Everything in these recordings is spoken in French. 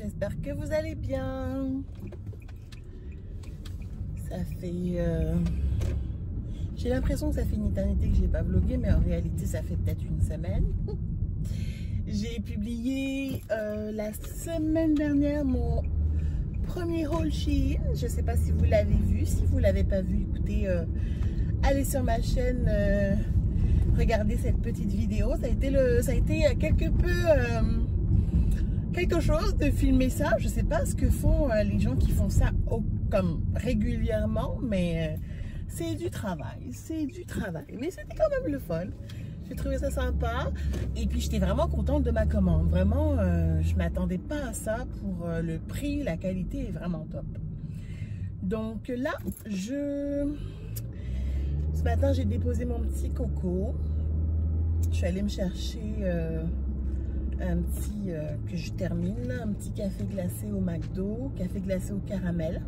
j'espère que vous allez bien. Ça fait... j'ai l'impression que ça fait une éternité que j'ai pas vlogué, mais en réalité ça fait peut-être une semaine. J'ai publié la semaine dernière mon premier haul Shein. Je sais pas si vous l'avez vu. Si vous l'avez pas vu, écoutez, allez sur ma chaîne, regardez cette petite vidéo. Ça a été quelque chose de filmer ça. Je sais pas ce que font les gens qui font ça comme régulièrement, mais c'est du travail, mais c'était quand même le fun. J'ai trouvé ça sympa et puis j'étais vraiment contente de ma commande. Vraiment, je m'attendais pas à ça pour le prix, la qualité est vraiment top. Donc là, ce matin, j'ai déposé mon petit coco. Je suis allée me chercher un petit, que je termine, un petit café glacé au McDo, café glacé au caramel.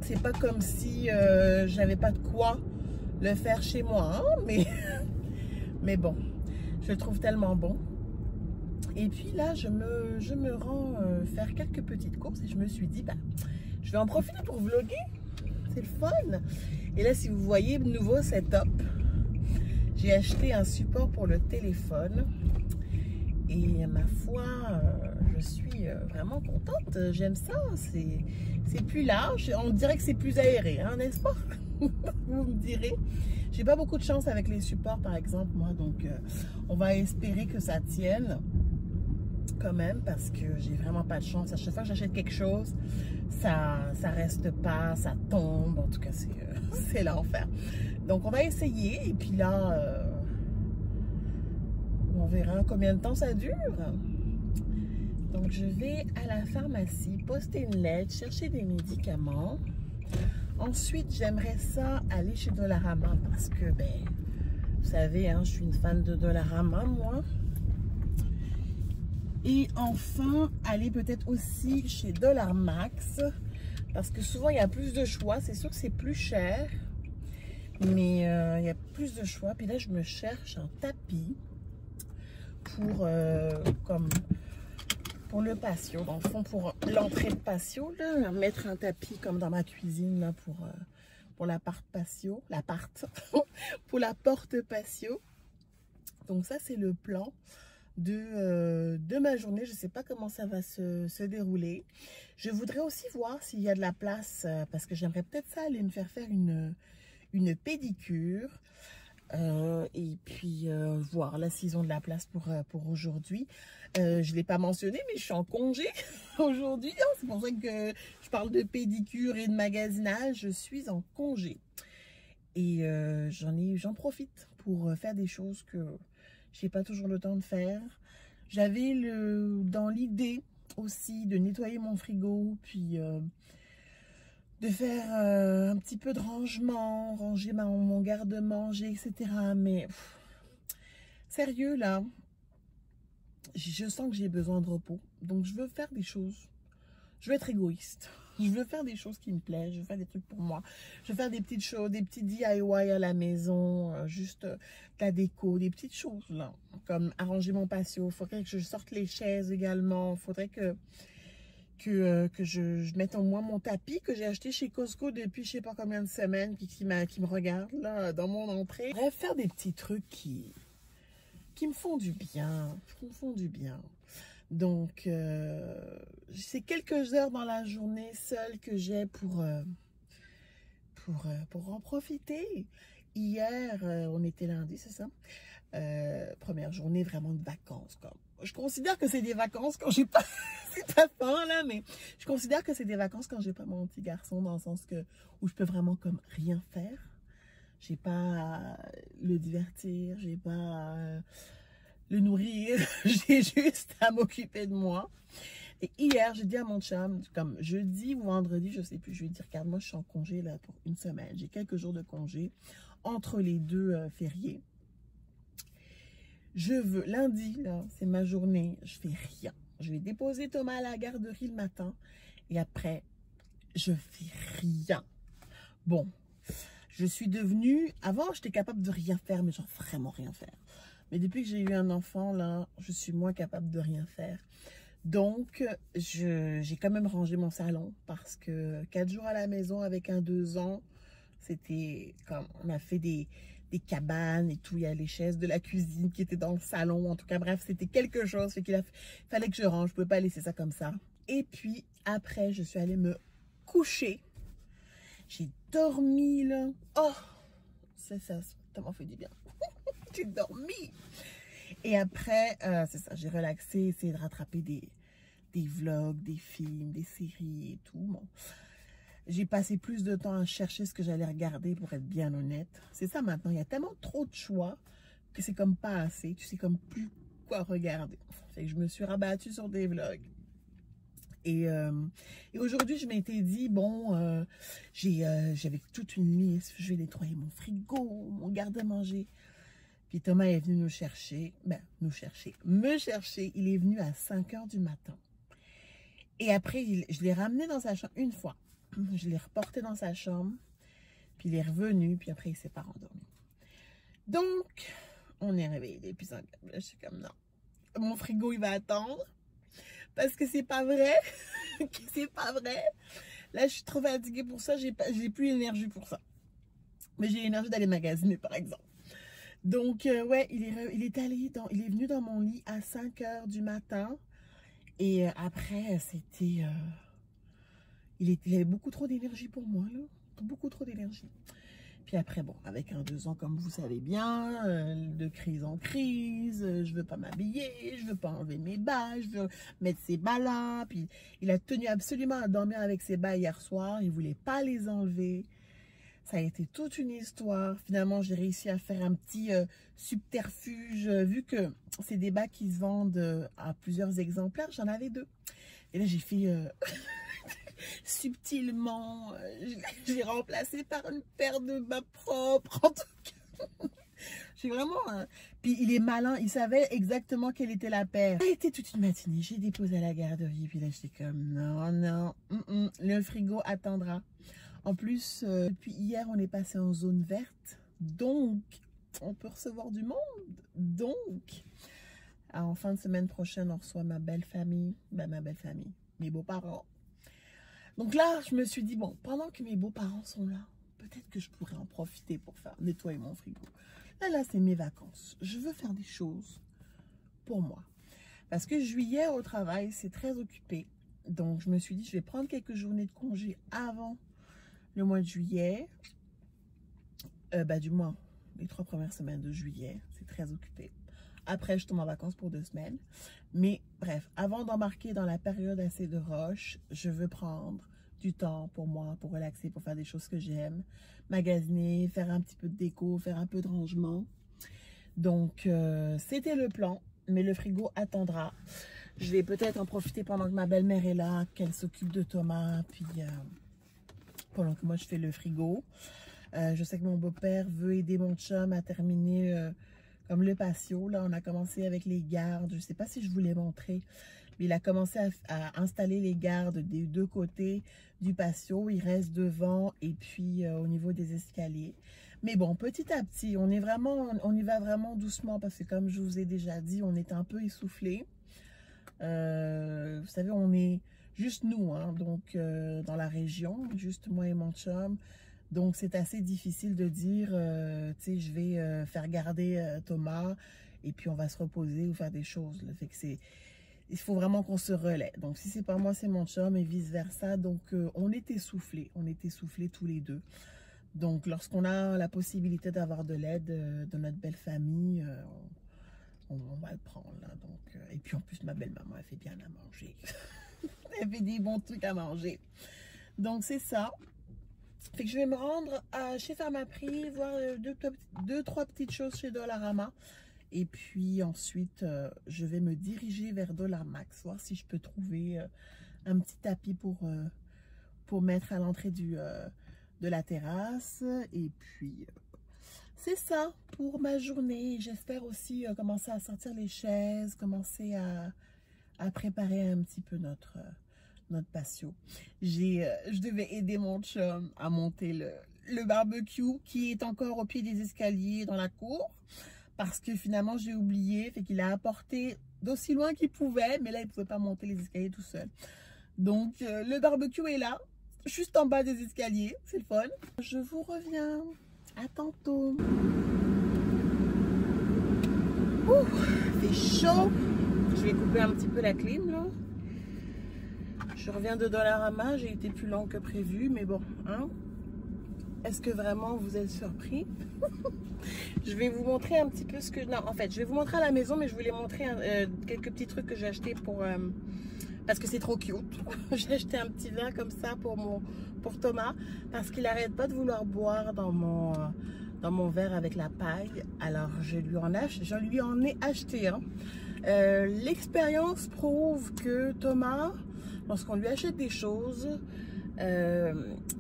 C'est pas comme si j'avais pas de quoi le faire chez moi, hein, mais bon, je le trouve tellement bon. Et puis là, je me rends faire quelques petites courses et je me suis dit, bah, je vais en profiter pour vlogger. C'est le fun. Et là, si vous voyez, nouveau setup. J'ai acheté un support pour le téléphone. Et ma foi, je suis vraiment contente. J'aime ça. C'est plus large. On dirait que c'est plus aéré, hein, n'est-ce pas? Vous me direz. J'ai pas beaucoup de chance avec les supports, par exemple, moi. Donc, on va espérer que ça tienne quand même, parce que j'ai vraiment pas de chance. À chaque fois que j'achète quelque chose, ça reste pas, ça tombe. En tout cas, c'est l'enfer. Donc, on va essayer. Et puis là, on verra combien de temps ça dure. Donc, je vais à la pharmacie, poster une lettre, chercher des médicaments. Ensuite, j'aimerais ça aller chez Dollarama parce que, ben, vous savez, hein, je suis une fan de Dollarama, moi. Et enfin, aller peut-être aussi chez Dollar Max parce que souvent, il y a plus de choix. C'est sûr que c'est plus cher, mais il y a plus de choix. Puis là, je me cherche un tapis pour, pour le patio. Dans le fond, pour l'entrée de patio, là, mettre un tapis comme dans ma cuisine là, pour l'appart patio. Pour la porte patio. Donc ça, c'est le plan de ma journée. Je ne sais pas comment ça va se dérouler. Je voudrais aussi voir s'il y a de la place, parce que j'aimerais peut-être ça aller me faire une pédicure. Et puis voir là s'ils ont de la place pour aujourd'hui. Je ne l'ai pas mentionné, mais je suis en congé aujourd'hui. Hein, c'est pour ça que je parle de pédicure et de magasinage. Je suis en congé. Et j'en profite pour faire des choses que j'ai pas toujours le temps de faire. J'avais dans l'idée aussi de nettoyer mon frigo, puis de faire un petit peu de rangement, ranger mon garde-manger, etc. Mais sérieux là, je sens que j'ai besoin de repos. Donc je veux faire des choses. Je veux être égoïste. Je veux faire des choses qui me plaisent. Je veux faire des trucs pour moi. Je veux faire des petites choses, des petits DIY à la maison. Juste de la déco, des petites choses là. Comme arranger mon patio. Il faudrait que je sorte les chaises également. Il faudrait que je mette en moi mon tapis que j'ai acheté chez Costco depuis je sais pas combien de semaines. Puis qui me regarde là dans mon entrée. Bref, faire des petits trucs qui me font du bien. Donc, c'est quelques heures dans la journée seule que j'ai pour en profiter. Hier, on était lundi, c'est ça? Première journée vraiment de vacances. Je considère que c'est des vacances quand j'ai pas... c'est pas fort là, mais je considère que c'est des vacances quand j'ai pas mon petit garçon, dans le sens où je peux vraiment comme rien faire. J'ai pas à le divertir, j'ai pas à le nourrir, j'ai juste à m'occuper de moi. Et hier, j'ai dit à mon chum, comme jeudi ou vendredi, je sais plus, je lui ai dit, regarde, moi je suis en congé là pour une semaine. J'ai quelques jours de congé entre les deux fériés. Lundi, là, c'est ma journée, je fais rien. Je vais déposer Thomas à la garderie le matin et après, je fais rien. Bon, je suis devenue, avant j'étais capable de rien faire, mais genre vraiment rien faire. Mais depuis que j'ai eu un enfant, là, je suis moins capable de rien faire. Donc, j'ai quand même rangé mon salon parce que 4 jours à la maison avec un 2 ans, c'était comme, on a fait des cabanes et tout. Il y a les chaises de la cuisine qui étaient dans le salon. En tout cas, bref, c'était quelque chose. Fait qu'il fallait que je range. Je ne pouvais pas laisser ça comme ça. Et puis, après, je suis allée me coucher. J'ai dormi, là. Oh, ça m'a fait du bien. J'ai dormi. Et après, c'est ça, j'ai relaxé, essayé de rattraper des vlogs, des films, des séries et tout. Bon. J'ai passé plus de temps à chercher ce que j'allais regarder pour être bien honnête. C'est ça maintenant, il y a tellement trop de choix que c'est comme pas assez. Tu sais comme plus quoi regarder. Fait que je me suis rabattue sur des vlogs. Et aujourd'hui, je m'étais dit, bon, j'avais toute une liste. Je vais nettoyer mon frigo, mon garde-à-manger. Puis Thomas est venu nous chercher. Ben, me chercher. Il est venu à 5 h du matin. Et après, je l'ai ramené dans sa chambre une fois. Je l'ai reporté dans sa chambre. Puis il est revenu. Puis après, il s'est pas rendormi. Donc, on est réveillé. Puis je suis comme, non. Mon frigo, il va attendre. Parce que c'est pas vrai. C'est pas vrai. Là, je suis trop fatiguée pour ça. J'ai plus l'énergie pour ça. Mais j'ai l'énergie d'aller magasiner, par exemple. Donc, ouais, il est venu dans mon lit à 5 h du matin. Et après, c'était... il avait beaucoup trop d'énergie pour moi, là. Beaucoup trop d'énergie. Puis après, bon, avec un 2 ans, comme vous savez bien, de crise en crise, je veux pas m'habiller, je veux pas enlever mes bas, je veux mettre ses bas là. Puis il a tenu absolument à dormir avec ses bas hier soir. Il voulait pas les enlever. Ça a été toute une histoire. Finalement, j'ai réussi à faire un petit subterfuge. Vu que c'est des bas qui se vendent à plusieurs exemplaires, j'en avais 2. Et là, j'ai fait subtilement, j'ai remplacé par une paire de bas propres. En tout cas, j'ai vraiment... Puis il est malin, il savait exactement quelle était la paire. Ça a été toute une matinée. J'ai déposé à la garderie. Puis là, j'étais comme, non, le frigo attendra. En plus, depuis hier, on est passé en zone verte. Donc, on peut recevoir du monde. Donc, en fin de semaine prochaine, on reçoit ma belle famille. Ben, ma belle famille, mes beaux-parents. Donc là, je me suis dit, bon, pendant que mes beaux-parents sont là, peut-être que je pourrais en profiter pour faire nettoyer mon frigo. Là, c'est mes vacances. Je veux faire des choses pour moi. Parce que juillet au travail, c'est très occupé. Donc, je me suis dit, je vais prendre quelques journées de congé avant le mois de juillet, du moins les 3 premières semaines de juillet, c'est très occupé. Après, je tombe en vacances pour 2 semaines. Mais bref, avant d'embarquer dans la période assez de rush, je veux prendre du temps pour moi, pour relaxer, pour faire des choses que j'aime, magasiner, faire un petit peu de déco, faire un peu de rangement. Donc, c'était le plan, mais le frigo attendra. Je vais peut-être en profiter pendant que ma belle-mère est là, qu'elle s'occupe de Thomas, puis... pendant que moi je fais le frigo. Je sais que mon beau-père veut aider mon chum à terminer comme le patio. Là, on a commencé avec les gardes. Je ne sais pas si je vous l'ai montré, mais il a commencé à installer les gardes des 2 côtés du patio. Il reste devant et puis au niveau des escaliers. Mais bon, petit à petit, on y va vraiment doucement parce que comme je vous ai déjà dit, on est un peu essoufflé. Vous savez, on est... juste nous, hein, donc dans la région, juste moi et mon chum. Donc c'est assez difficile de dire, tu sais, je vais faire garder Thomas et puis on va se reposer ou faire des choses. Là. Fait que il faut vraiment qu'on se relaie. Donc si c'est pas moi, c'est mon chum et vice versa. Donc on est essoufflés tous les deux. Donc lorsqu'on a la possibilité d'avoir de l'aide de notre belle famille, on va le prendre là. Donc et puis en plus ma belle maman, elle fait bien à manger. Elle fait des bons trucs à manger. Donc, c'est ça. Fait que je vais me rendre chez Pharmaprix, voir 2-3 petites choses chez Dollarama. Et puis ensuite, je vais me diriger vers Dollar Max, voir si je peux trouver un petit tapis pour mettre à l'entrée de la terrasse. Et puis, c'est ça pour ma journée. J'espère aussi commencer à sortir les chaises, commencer à préparer un petit peu notre patio. Je devais aider mon chum à monter le barbecue qui est encore au pied des escaliers dans la cour parce que finalement j'ai oublié, fait qu'il a apporté d'aussi loin qu'il pouvait, mais là, il ne pouvait pas monter les escaliers tout seul. Donc, le barbecue est là, juste en bas des escaliers. C'est le fun. Je vous reviens. À tantôt. Ouh, il fait chaud. Je vais couper un petit peu la clim, là. Je reviens de Dollarama. J'ai été plus long que prévu, mais bon, hein. Est-ce que vraiment vous êtes surpris? Je vais vous montrer un petit peu ce que... Non, en fait, je vais vous montrer à la maison, mais je voulais montrer quelques petits trucs que j'ai achetés pour... parce que c'est trop cute. J'ai acheté un petit verre comme ça pour Thomas, parce qu'il n'arrête pas de vouloir boire dans mon verre avec la paille. Alors, je lui en ai acheté un. L'expérience prouve que Thomas, lorsqu'on lui achète des choses...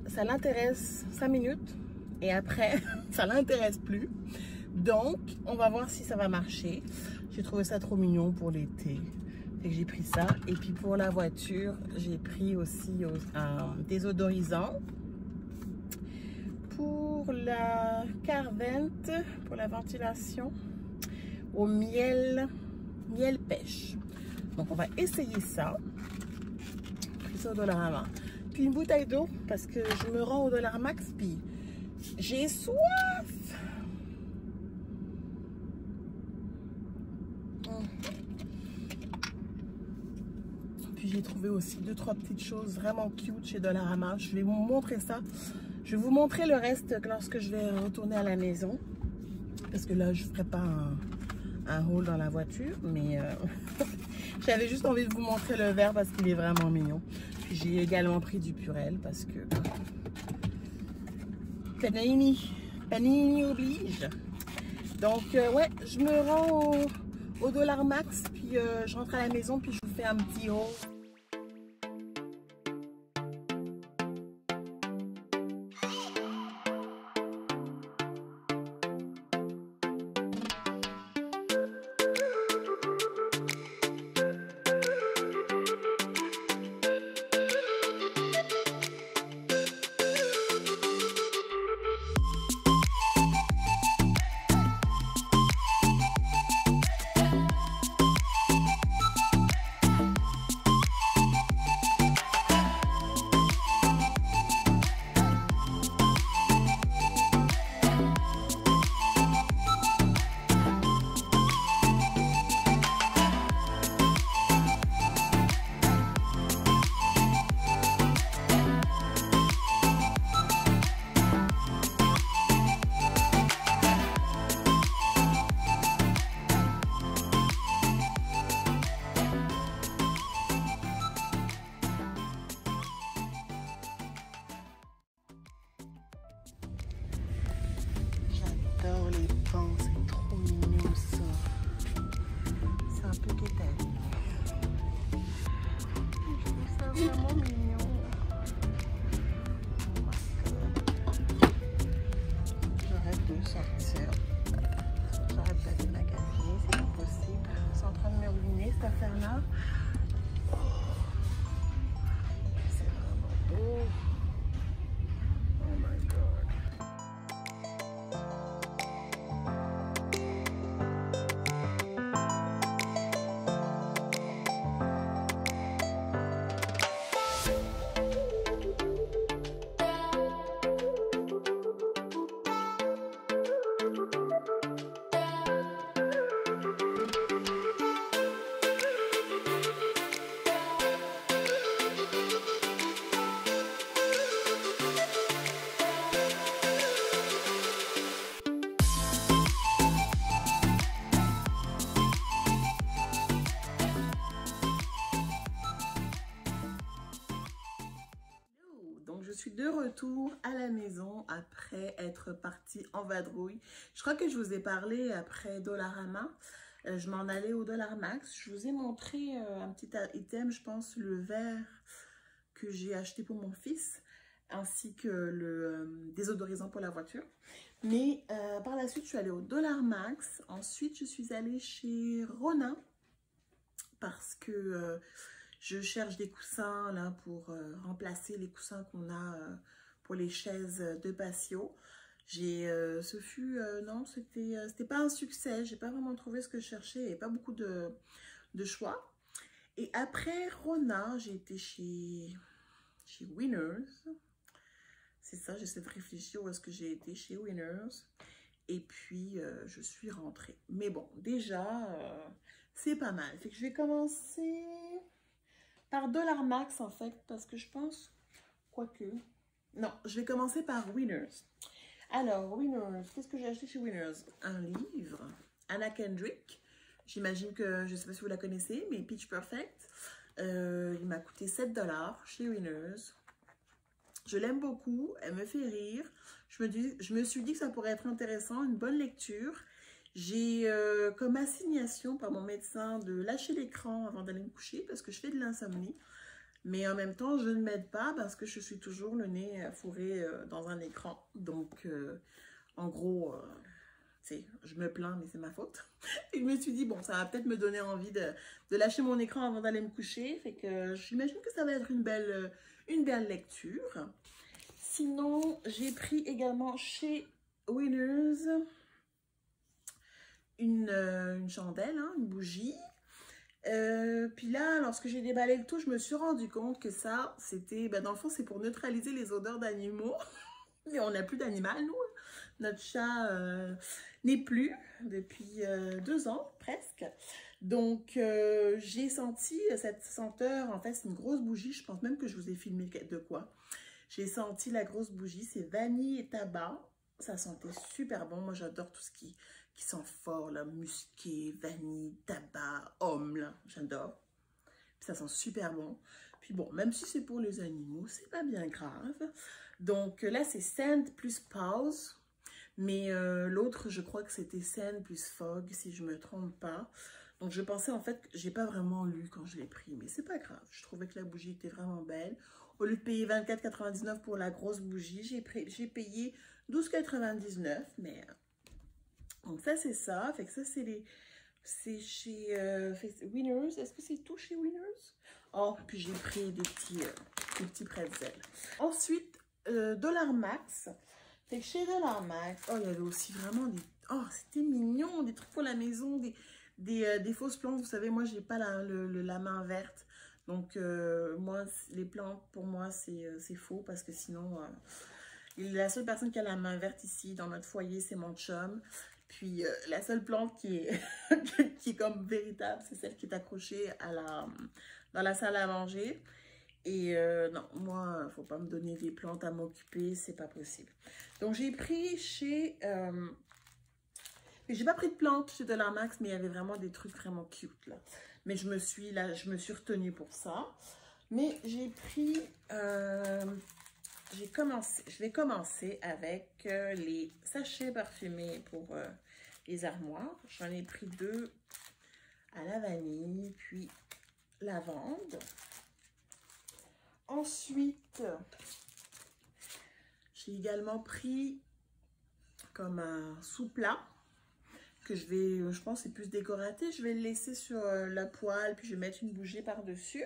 ça l'intéresse 5 minutes et après ça l'intéresse plus, donc on va voir si ça va marcher. J'ai trouvé ça trop mignon pour l'été et j'ai pris ça. Et puis pour la voiture, j'ai pris aussi un désodorisant pour la carvente, pour la ventilation au miel pêche. Donc on va essayer ça. J'ai pris ça au Dollarama. Puis une bouteille d'eau parce que je me rends au Dollar Max puis j'ai soif. Puis j'ai trouvé aussi 2-3 petites choses vraiment cute chez Dollarama. Je vais vous montrer ça. Je vais vous montrer le reste lorsque je vais retourner à la maison, parce que là je ferai pas un haul dans la voiture, mais j'avais juste envie de vous montrer le verre parce qu'il est vraiment mignon. Puis j'ai également pris du Purel parce que Panini oblige. Donc ouais, je me rends au Dollar Max, puis je rentre à la maison, puis je vous fais un petit haul. J'adore les pans, c'est trop mignon ça. C'est un peu quétaine. Je trouve ça vraiment mignon. Oh my god. J'arrête de sortir. J'arrête d'aller magasiner, c'est pas possible. C'est en train de me ruiner cette affaire-là. C'est vraiment beau. Oh my god. Je suis de retour à la maison après être partie en vadrouille. Je crois que je vous ai parlé après Dollarama. Je m'en allais au Dollar Max. Je vous ai montré un petit item, je pense le verre que j'ai acheté pour mon fils, ainsi que le désodorisant pour la voiture. Mais par la suite, je suis allée au Dollar Max. Ensuite, je suis allée chez Ronin parce que... je cherche des coussins là pour remplacer les coussins qu'on a pour les chaises de patio. Non, c'était pas un succès. J'ai pas vraiment trouvé ce que je cherchais. Il n'y avait pas beaucoup de de choix. Et après Rona, j'ai été chez Winners. C'est ça, j'essaie de réfléchir où est-ce que j'ai été, chez Winners. Et puis, je suis rentrée. Mais bon, déjà, c'est pas mal. Fait que je vais commencer par Dollar Max, en fait, parce que je pense, quoique... Non, je vais commencer par Winners. Alors, Winners, qu'est-ce que j'ai acheté chez Winners? Un livre, Anna Kendrick. J'imagine que, je ne sais pas si vous la connaissez, mais Pitch Perfect. Il m'a coûté 7 $ chez Winners. Je l'aime beaucoup, elle me fait rire. Je me suis dit que ça pourrait être intéressant, une bonne lecture. J'ai comme assignation par mon médecin de lâcher l'écran avant d'aller me coucher parce que je fais de l'insomnie. Mais en même temps, je ne m'aide pas parce que je suis toujours le nez fourré dans un écran. Donc, en gros, je me plains, mais c'est ma faute. Et je me suis dit, bon, ça va peut-être me donner envie de lâcher mon écran avant d'aller me coucher. Fait que j'imagine que ça va être une belle lecture. Sinon, j'ai pris également chez Winners une chandelle, hein, une bougie. Puis là, lorsque j'ai déballé le tout, je me suis rendu compte que ça, c'était, dans le fond, c'est pour neutraliser les odeurs d'animaux. Mais on n'a plus d'animal, nous. Notre chat n'est plus depuis 2 ans, presque. Donc, j'ai senti cette senteur. En fait, c'est une grosse bougie. Je pense même que je vous ai filmé de quoi. J'ai senti la grosse bougie. C'est vanille et tabac. Ça sentait super bon. Moi, j'adore tout ce qui sent fort, là. Musqué, vanille, tabac, homme, là. J'adore. Puis ça sent super bon. Puis bon, même si c'est pour les animaux, c'est pas bien grave. Donc là, c'est Sand plus Pause. Mais l'autre, je crois que c'était Sand plus Fog, si je me trompe pas. Donc je pensais en fait que j'ai pas vraiment lu quand je l'ai pris. Mais c'est pas grave. Je trouvais que la bougie était vraiment belle. Au lieu de payer 24,99 pour la grosse bougie, j'ai payé 12,99. Mais donc ça, c'est ça. Fait que ça, c'est chez Winners. Est-ce que c'est tout chez Winners? Oh, puis j'ai pris des petits pretzels. Ensuite, Dollar Max. Fait que chez Dollar Max, oh, il y avait aussi vraiment des... Oh, c'était mignon, des trucs pour la maison, des fausses plantes. Vous savez, moi, j'ai pas la main verte. Donc, moi, les plantes, pour moi, c'est faux parce que sinon... la seule personne qui a la main verte ici, dans notre foyer, c'est mon chum. Puis, la seule plante qui est, qui est comme véritable, c'est celle qui est accrochée dans la salle à manger. Et non, moi, faut pas me donner des plantes à m'occuper, c'est pas possible. Donc, j'ai pris chez... j'ai pas pris de plantes chez Dollar Max, mais il y avait vraiment des trucs vraiment cute, là. Mais je me suis retenue pour ça. Mais j'ai pris... je vais commencer avec les sachets parfumés pour les armoires. J'en ai pris 2 à la vanille, puis lavande. Ensuite, j'ai également pris comme un sous-plat que je pense c'est plus décoratif. Je vais le laisser sur la poêle, puis je vais mettre une bougie par-dessus.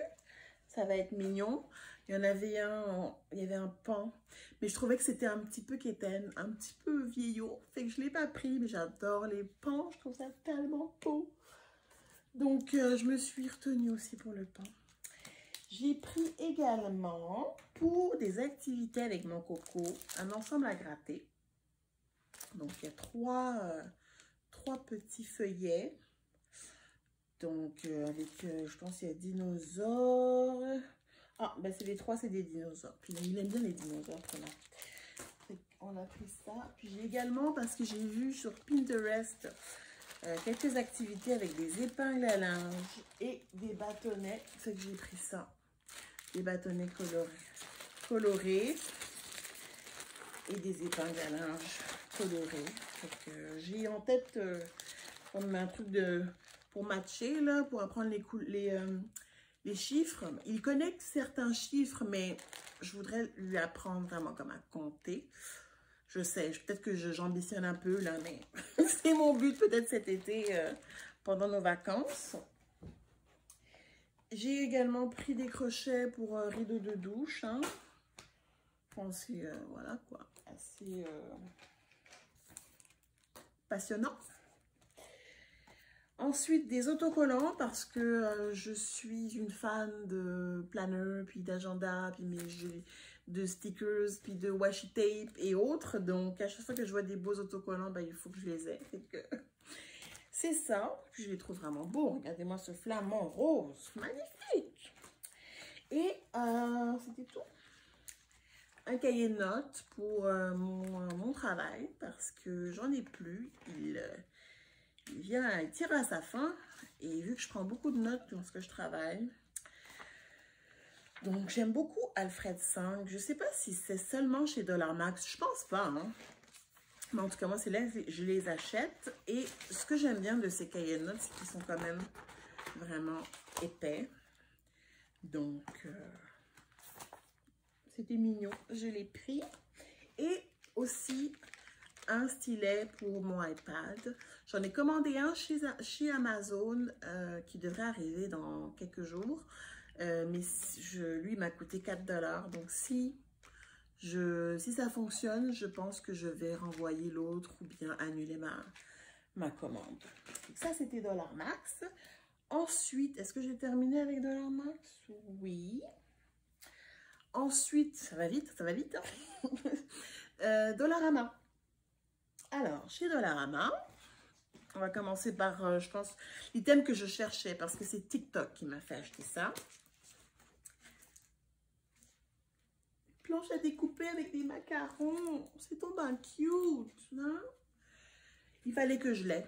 Ça va être mignon. Il y avait un pan, mais je trouvais que c'était un petit peu quétaine, un petit peu vieillot. Fait que je ne l'ai pas pris, mais j'adore les pans. Je trouve ça tellement beau. Donc, je me suis retenue aussi pour le pan. J'ai pris également, pour des activités avec mon coco, un ensemble à gratter. Donc, il y a trois petits feuillets. Donc, je pense qu'il y a dinosaures. Ah, ben c'est les 3, c'est des dinosaures. Puis il aime bien les dinosaures, voilà. On a pris ça. Puis j'ai également, parce que j'ai vu sur Pinterest, quelques activités avec des épingles à linge et des bâtonnets. C'est que j'ai pris ça. Des bâtonnets colorés et des épingles à linge colorées. Donc j'ai en tête comme un truc pour matcher, là, pour apprendre les chiffres. Il connaît certains chiffres, mais je voudrais lui apprendre vraiment comment compter. Je sais, peut-être que j'ambitionne un peu, là, mais c'est mon but peut-être cet été pendant nos vacances. J'ai également pris des crochets pour rideaux de douche. Hein. Je pense que voilà quoi, assez passionnant. Ensuite, des autocollants parce que je suis une fan de planner, puis d'agenda, puis de stickers, puis de washi tape et autres. Donc, à chaque fois que je vois des beaux autocollants, ben, il faut que je les ai. C'est ça. Puis je les trouve vraiment beaux. Regardez-moi ce flamant rose. Magnifique. Et c'était tout. Un cahier de notes pour mon travail parce que j'en ai plus. Il tire à sa fin et vu que je prends beaucoup de notes lorsque je travaille, donc j'aime beaucoup Alfred 5. Je sais pas si c'est seulement chez Dollar Max, je pense pas, hein? Mais en tout cas moi c'est là que je les achète et ce que j'aime bien de ces cahiers de notes c'est qu'ils sont quand même vraiment épais, donc c'était mignon, je l'ai pris. Et aussi un stylet pour mon iPad. J'en ai commandé un chez Amazon qui devrait arriver dans quelques jours. Mais lui m'a coûté 4 $. Donc si ça fonctionne, je pense que je vais renvoyer l'autre ou bien annuler ma commande. Donc ça, c'était Dollar Max. Ensuite, est-ce que j'ai terminé avec Dollar Max? Oui. Ensuite, ça va vite hein? Dollarama. Alors, chez Dollarama, on va commencer par, je pense, l'item que je cherchais parce que c'est TikTok qui m'a fait acheter ça. Planche à découper avec des macarons. C'est tombé cute, hein? Il fallait que je l'aie,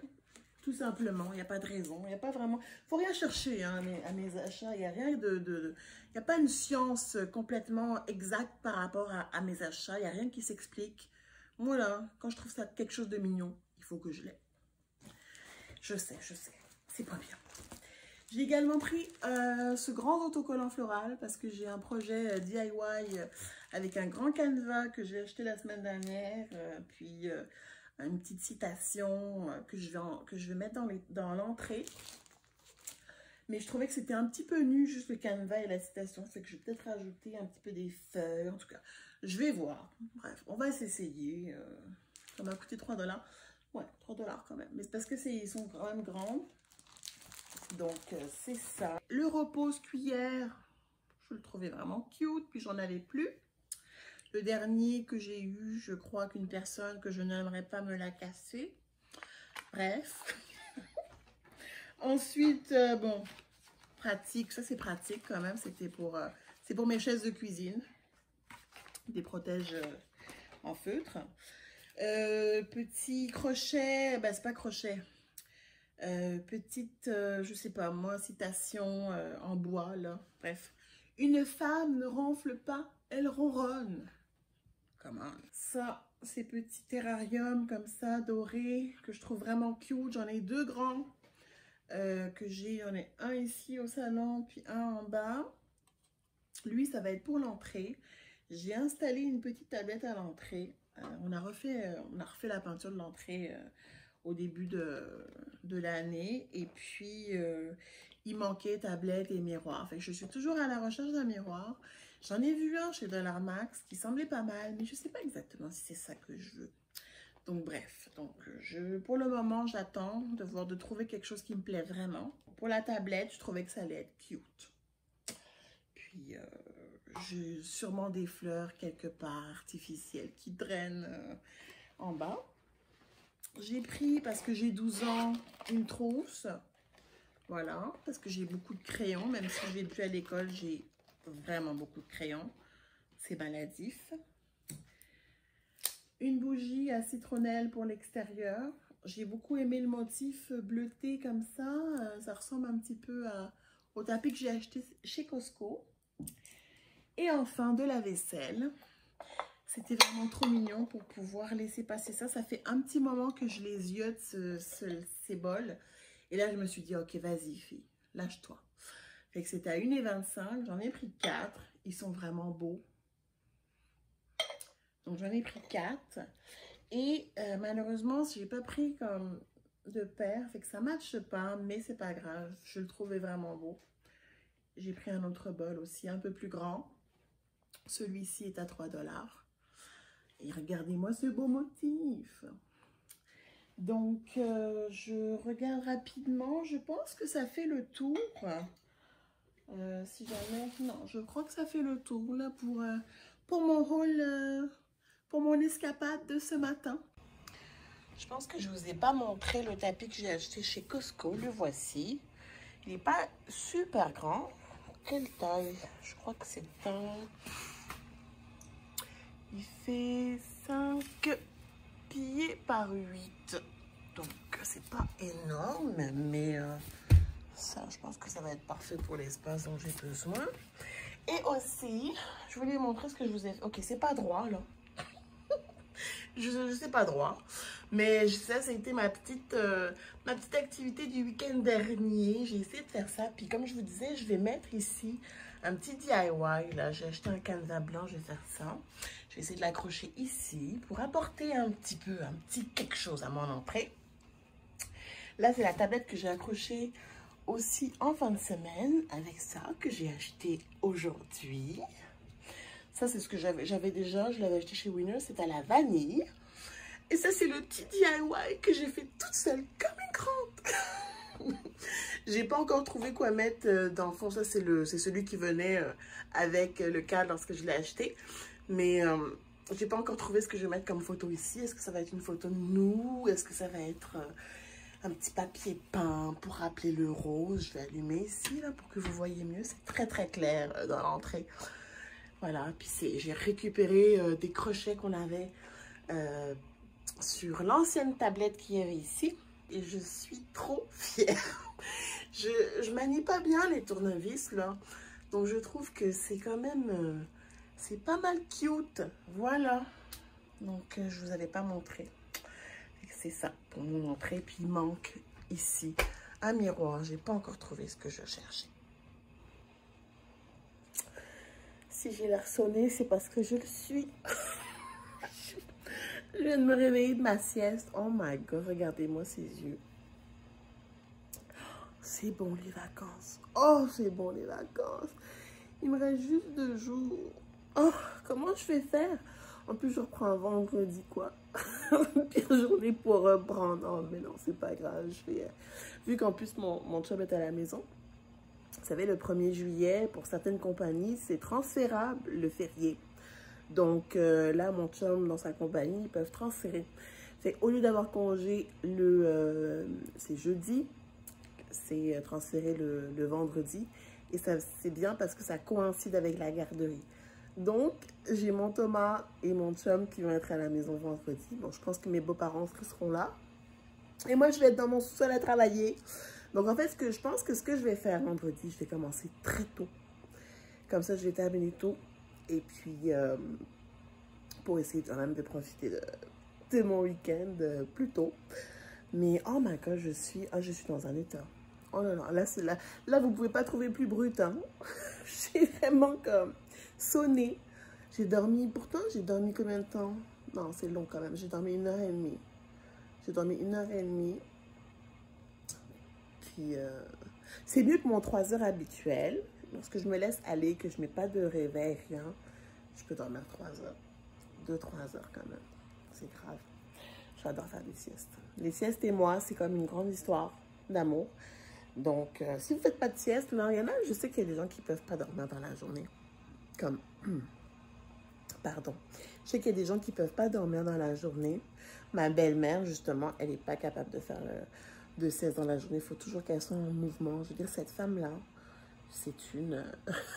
tout simplement. Il n'y a pas de raison. Il n'y a pas vraiment... Il ne faut rien chercher hein, à mes achats. Il n'y a rien il n'y a pas une science complètement exacte par rapport à mes achats. Il n'y a rien qui s'explique. Voilà, quand je trouve ça quelque chose de mignon, il faut que je l'aie. Je sais, c'est pas bien. J'ai également pris ce grand autocollant floral parce que j'ai un projet DIY avec un grand canevas que j'ai acheté la semaine dernière, puis une petite citation que je vais mettre dans l'entrée. Mais je trouvais que c'était un petit peu nu, juste le canevas et la citation, fait que je vais peut-être rajouter un petit peu des feuilles, en tout cas. Je vais voir. Bref, on va s'essayer. Ça m'a coûté 3 $. Ouais, 3 $ quand même. Mais c'est parce que ils sont quand même grands. Donc, c'est ça. Le repose cuillère, je le trouvais vraiment cute. Puis, j'en avais plus. Le dernier que j'ai eu, je crois qu'une personne que je n'aimerais pas me la casser. Bref. Ensuite, bon, pratique. Ça, c'est pratique quand même. C'est pour mes chaises de cuisine. Des protèges en feutre. Petit crochet, ben c'est pas crochet. Petite, je sais pas moi, citation en bois là. Bref. Une femme ne ronfle pas, elle ronronne. Comment? Ça, ces petits terrariums comme ça, dorés, que je trouve vraiment cute. J'en ai 2 grands. J'en ai un ici au salon, puis un en bas. Lui, ça va être pour l'entrée. J'ai installé une petite tablette à l'entrée. On a refait la peinture de l'entrée au début de l'année. Et puis, il manquait tablette et miroir. Fait que je suis toujours à la recherche d'un miroir. J'en ai vu un chez Dollar Max qui semblait pas mal, mais je ne sais pas exactement si c'est ça que je veux. Donc, bref. Donc, pour le moment, j'attends de trouver quelque chose qui me plaît vraiment. Pour la tablette, je trouvais que ça allait être cute. Puis, j'ai sûrement des fleurs quelque part artificielles qui drainent en bas. J'ai pris, parce que j'ai 12 ans, une trousse. Voilà, parce que j'ai beaucoup de crayons. Même si je vais plus à l'école, j'ai vraiment beaucoup de crayons. C'est maladif. Une bougie à citronnelle pour l'extérieur. J'ai beaucoup aimé le motif bleuté comme ça. Ça ressemble un petit peu au tapis que j'ai acheté chez Costco. Et enfin, de la vaisselle. C'était vraiment trop mignon pour pouvoir laisser passer ça. Ça fait un petit moment que je les ziote, ces bols. Et là, je me suis dit, ok, vas-y, fille, lâche-toi. Fait que c'était à 1,25 $. J'en ai pris 4. Ils sont vraiment beaux. Donc, j'en ai pris 4. Et malheureusement, je n'ai pas pris comme de paire. Fait que ça ne matche pas, mais c'est pas grave. Je le trouvais vraiment beau. J'ai pris un autre bol aussi, un peu plus grand. Celui-ci est à 3 $. Et regardez-moi ce beau motif. Donc, je regarde rapidement. Je pense que ça fait le tour. Si jamais... Non, je crois que ça fait le tour là pour mon haul, pour mon escapade de ce matin. Je pense que je ne vous ai pas montré le tapis que j'ai acheté chez Costco. Le voici. Il n'est pas super grand. Quelle taille? Je crois que c'est un... Il fait 5 pieds par 8. Donc, c'est pas énorme, mais ça, je pense que ça va être parfait pour l'espace dont j'ai besoin. Et aussi, je voulais montrer ce que je vous ai fait. Ok, c'est pas droit, là. je sais pas droit. Mais ça, c'était ma petite activité du week-end dernier. J'ai essayé de faire ça. Puis comme je vous disais, je vais mettre ici un petit DIY. Là, j'ai acheté un canevas blanc, je vais faire ça. Je vais essayer de l'accrocher ici pour apporter un petit quelque chose à mon entrée. Là, c'est la tablette que j'ai accrochée aussi en fin de semaine avec ça que j'ai acheté aujourd'hui. Ça, c'est ce que j'avais déjà. Je l'avais acheté chez Winner. C'est à la vanille. Et ça, c'est le petit DIY que j'ai fait toute seule comme une grande. J'ai pas encore trouvé quoi mettre dans le fond. Ça, c'est celui qui venait avec le cadre lorsque je l'ai acheté. Mais j'ai pas encore trouvé ce que je vais mettre comme photo ici. Est-ce que ça va être une photo de nous? Est-ce que ça va être un petit papier peint pour rappeler le rose? Je vais allumer ici là pour que vous voyez mieux. C'est très très clair dans l'entrée. Voilà. Puis j'ai récupéré des crochets qu'on avait sur l'ancienne tablette qu'il y avait ici. Et je suis trop fière. Je manie pas bien les tournevis là. Donc je trouve que c'est quand même... c'est pas mal cute. Voilà. Donc je vous avais pas montré. C'est ça pour mon entrée. Puis il manque ici un miroir. J'ai pas encore trouvé ce que je cherchais. Si j'ai l'air sonnée, c'est parce que je le suis. Je viens de me réveiller de ma sieste. Oh my god, regardez-moi ces yeux. C'est bon les vacances. Oh, c'est bon les vacances. Il me reste juste 2 jours. Oh, comment je vais faire? En plus, je reprends un vendredi, quoi. Pire journée pour reprendre. Oh, mais non, c'est pas grave. Je vais, vu qu'en plus, mon chum est à la maison. Vous savez, le 1er juillet, pour certaines compagnies, c'est transférable le férié. Donc là, mon chum, dans sa compagnie, ils peuvent transférer. Fait au lieu d'avoir congé c'est jeudi, c'est transféré le vendredi. Et ça, c'est bien parce que ça coïncide avec la garderie. Donc, j'ai mon Thomas et mon chum qui vont être à la maison vendredi. Bon, je pense que mes beaux-parents seront là. Et moi, je vais être dans mon sous-sol à travailler. Donc, en fait, je pense que ce que je vais faire vendredi, je vais commencer très tôt. Comme ça, je vais terminer tôt. Et puis, pour essayer quand même de profiter de mon week-end plus tôt. Mais, oh my god, je suis dans un état. Oh là là, là vous ne pouvez pas trouver plus brut, hein. J'ai vraiment comme sonné. J'ai dormi, pourtant, j'ai dormi combien de temps? Non, c'est long quand même. J'ai dormi 1h30. J'ai dormi 1h30. Puis, c'est mieux que mon 3 heures habituel. Lorsque je me laisse aller, que je ne mets pas de réveil, rien, je peux dormir 3 heures. 2-3 heures quand même. C'est grave. J'adore faire des siestes. Les siestes et moi, c'est comme une grande histoire d'amour. Donc, si vous ne faites pas de sieste, non, il y en a, je sais qu'il y a des gens qui ne peuvent pas dormir dans la journée. Comme, pardon. Je sais qu'il y a des gens qui ne peuvent pas dormir dans la journée. Ma belle-mère, justement, elle n'est pas capable de faire de sieste dans la journée. Il faut toujours qu'elle soit en mouvement. Je veux dire, cette femme-là, c'est une...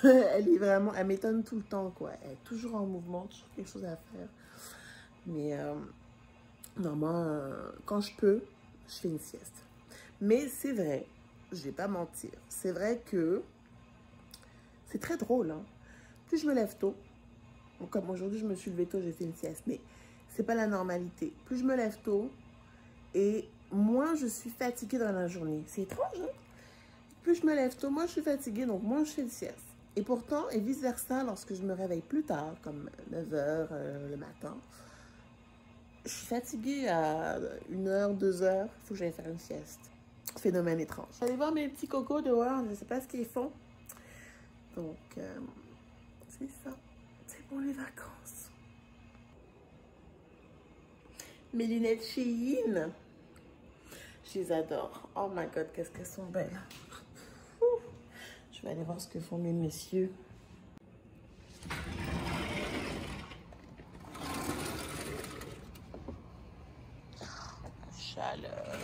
elle est vraiment... Elle m'étonne tout le temps, quoi. Elle est toujours en mouvement, toujours quelque chose à faire. Mais, non, moi, quand je peux, je fais une sieste. Mais c'est vrai, je vais pas mentir, c'est vrai que c'est très drôle, hein. Plus je me lève tôt, bon, comme aujourd'hui je me suis levée tôt, j'ai fait une sieste, mais c'est pas la normalité. Plus je me lève tôt et moins je suis fatiguée dans la journée. C'est étrange, hein? Plus je me lève tôt, moins je suis fatiguée, donc moins je fais une sieste. Et pourtant, et vice versa, lorsque je me réveille plus tard, comme 9h le matin, je suis fatiguée à 1h, 2h, il faut que j'aille faire une sieste. Phénomène étrange. Allez voir mes petits cocos dehors, je ne sais pas ce qu'ils font. Donc, c'est ça. C'est pour les vacances. Mes lunettes Shein. Je les adore. Oh my god, qu'est-ce qu'elles sont belles. Je vais aller voir ce que font mes messieurs. Chaleur.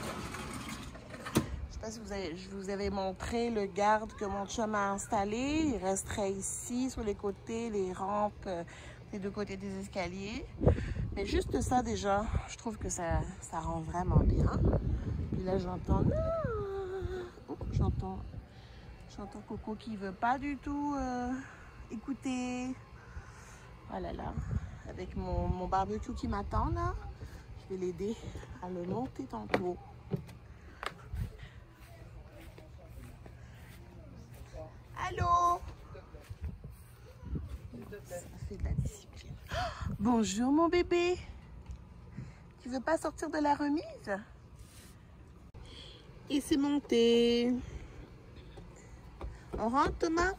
Je sais pas si je vous avais montré le garde que mon chum a installé. Il resterait ici, sur les côtés, les rampes, des deux côtés des escaliers. Mais juste ça, déjà, je trouve que ça rend vraiment bien. Puis là, j'entends... Oh, j'entends Coco qui veut pas du tout écouter. Oh là là. Avec mon barbecue qui m'attend, là. Je vais l'aider à le monter tantôt. Allô? Ça fait de la discipline. Bonjour mon bébé. Tu veux pas sortir de la remise? Et c'est monté. On rentre, Thomas?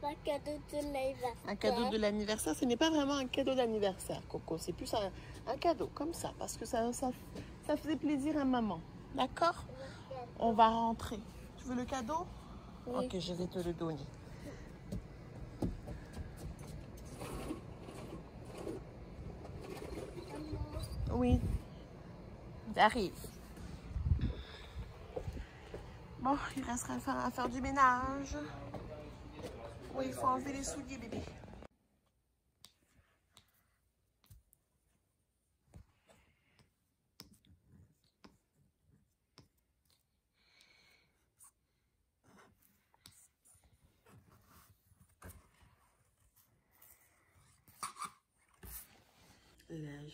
Un cadeau de l'anniversaire. Un cadeau de l'anniversaire, ce n'est pas vraiment un cadeau d'anniversaire, Coco. C'est plus un cadeau comme ça, parce que ça faisait plaisir à maman. D'accord? On va rentrer. Tu veux le cadeau? Oui. Ok, je vais te le donner. Oui, j'arrive. Bon, il restera à faire du ménage. Oui, il faut enlever les souliers, bébé. Là,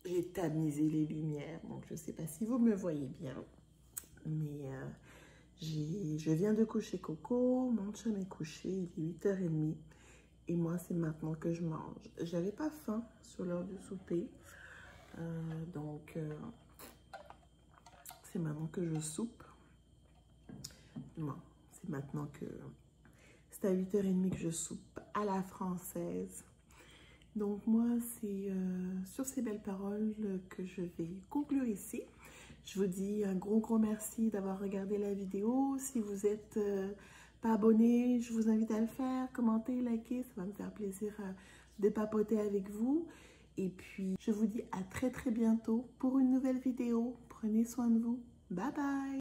j'ai tamisé les lumières, donc je ne sais pas si vous me voyez bien. Mais je viens de coucher Coco, mon chum est couché, il est 8h30. Et moi, c'est maintenant que je mange. J'avais pas faim sur l'heure du souper. Donc, c'est maintenant que je soupe. Non, c'est maintenant que... C'est à 8h30 que je soupe à la française. Donc, moi, c'est sur ces belles paroles que je vais conclure ici. Je vous dis un gros merci d'avoir regardé la vidéo. Si vous n'êtes pas abonné, je vous invite à le faire. Commentez, likez, ça va me faire plaisir de papoter avec vous. Et puis, je vous dis à très bientôt pour une nouvelle vidéo. Prenez soin de vous. Bye bye!